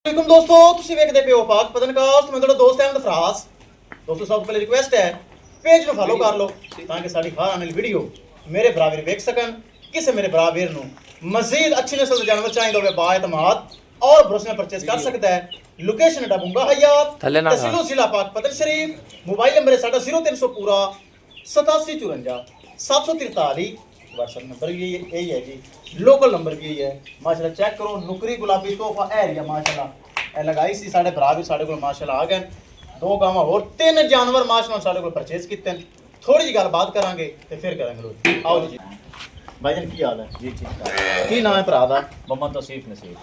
वालेकुम दोस्तों, ਤੁਸੀਂ ਵੇਖਦੇ ਪਿਓ ਪਾਕ ਪਤਨਕਾਸਟ। ਮੈਂ ਤੁਹਾਡਾ ਦੋਸਤ ਅਹਿਮਦ ਫਰਾਜ਼। ਦੋਸਤੋ ਸਭ ਤੋਂ ਪਹਿਲੇ ਰਿਕੁਐਸਟ ਹੈ ਪੇਜ ਨੂੰ ਫਾਲੋ ਕਰ ਲਓ ਤਾਂ ਕਿ ਸਾਡੀ ਹਰ ਆਉਣ ਵਾਲੀ ਵੀਡੀਓ ਮੇਰੇ ਭਰਾ ਵੇਖ ਸਕਣ। ਕਿਸੇ ਮੇਰੇ ਭਰਾ ਵੀਰ ਨੂੰ ਮਜ਼ੀਦ ਅੱਛੀ ਨਸਲ ਦੇ ਜਾਨਵਰ ਚਾਹੀਦਾ ਹੋਵੇ ਬਾਇਤਮਾਦ और भरोसे में परचेज कर सकता है। लोकेशन डबूंगा हयात तहसील जिला पाक पतन शरीफ। मोबाइल नंबर है साढ़ा 0300 पूरा 8754 743। व्हाट्सएप नंबर भी यही है जी, लोकल नंबर भी यही है। माशाल्लाह चेक करो, नुकरी गुलाबी तोहफा एरिया माशाल्लाह ए लगाई सी साढ़े भरा भी साढ़े को माशाल्लाह आ गए। दो गावां और तीन जानवर माशाल्लाह साढ़े को परचेज किते। थोड़ी जी गलबात करांगे ते फिर करांगे। आओ जी भाईजान, की हाल है जी? ठीक की नाम है भरा दा? मोहम्मद तौसीफ नसीब।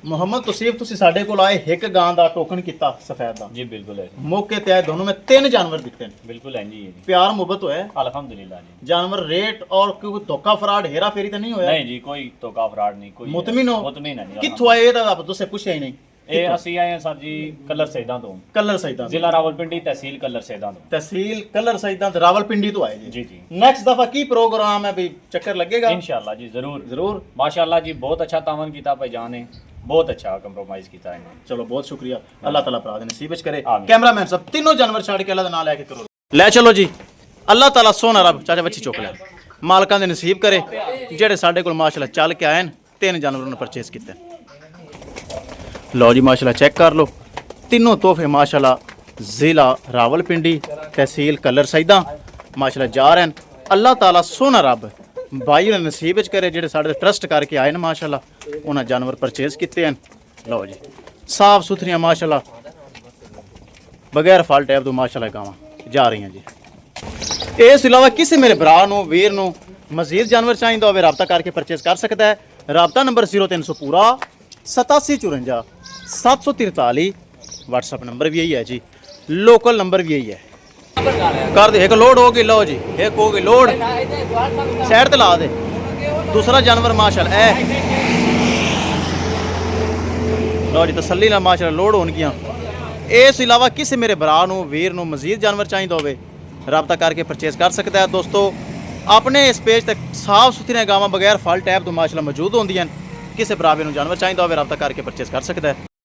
ਮੁਹੰਮਦ ਤੌਸੀਫ, ਤੁਸੀਂ ਸਾਡੇ ਕੋਲ ਆਏ ਇੱਕ ਗਾਂ ਦਾ ਟੋਕਨ ਕੀਤਾ ਸਫੈਦ ਦਾ जी बिल्कुल है, ਮੌਕੇ ਤੇ ਆਏ ਦੋਨੋਂ में तीन जानवर दिखते हैं। बिल्कुल है जी। प्यार मोहब्बत होया है अल्हम्दुलिल्लाह जी। जानवर रेट और कोई धोखा फराड हेरा फेरी तो नहीं होया? नहीं जी, कोई धोखा फराड नहीं, कोई मुतमिन हो? मुतमिन है जी। कित्थों आए ये आप तुझसे पूछा ही नहीं। ਇਹ ਅਸੀਂ ਆਏ ਹਾਂ ਸਰ ਜੀ ਕਲਰ ਸੈਦਾਂ ਤੋਂ, कलर सईदा ਜ਼ਿਲ੍ਹਾ ਰਾਵਲਪਿੰਡੀ, ਤਹਿਸੀਲ ਕਲਰ ਸੈਦਾਂ ਤੋਂ। तहसील कलर सईदा रावलपिंडी तो आए जी जी, नेक्स्ट दफा की प्रोग्राम है भाई, चक्कर लगेगा इंशाल्लाह जी, जरूर जरूर। माशाल्लाह जी, बहुत अच्छा तावन किया भाईजान ने, बहुत अच्छा कंप्रोमाइज किया इन्होंने। चलो बहुत शुक्रिया, अल्लाह ताला भरा दे नसीब च करे। आमीन। कैमरामैन सब तीनों जानवर छाड़ के अल्लाह दा नाम लेके करो। ले चलो जी, अल्लाह ताला सोना रब चाचा बच्ची चुक ले मालकां दे नसीब करे जेड़े साडे कोल माशाल्लाह चल के आए न। तीन जानवरों ने परचेज किते। लो जी माशाल्लाह चेक कर लो, तीनों तोहफे माशाल्लाह जिला रावलपिंडी तहसील कलर सईदा माशाल्लाह जा रहे हैं। अल्लाह ताला सोना रब भाई ने नसीब च करे जेड़े साडे ट्रस्ट करके आए न माशाल्लाह उन्हां जानवर परचेज किते हैं। लो जी साफ सुथरियां माशाल्लाह बगैर फल टैब तो माशाल्लाह गावां जा रही हैं जी। इस अलावा किसी मेरे भरा नूं वीर नूं मजीद जानवर चाहिए होवे रब्ता करके परचेज कर सकता है। रब्ता नंबर 0300 पूरा 8754 743। व्हाट्सएप नंबर भी यही है जी, लोकल नंबर भी यही है। कर दे एक लोड होगी, लो जी एक होगी लोड, साइड ते ला दे। दूसरा जानवर माशाल्लाह ए लो जी तसल्ली ना माशाल्लाह लोड होन गियां। इस अलावा किसी मेरे भरा नूं वीर नूं मजीद जानवर चाहिए होवे रब्ता करके परचेज कर सकता है। दोस्तों अपने इस पेज तक साफ सुथरियां गावां बगैर फल टैब तो माशाल्लाह मौजूद होंदियां। किसी भरा नूं जानवर चाहिए होवे रब्ता करके परचेज कर सकता है।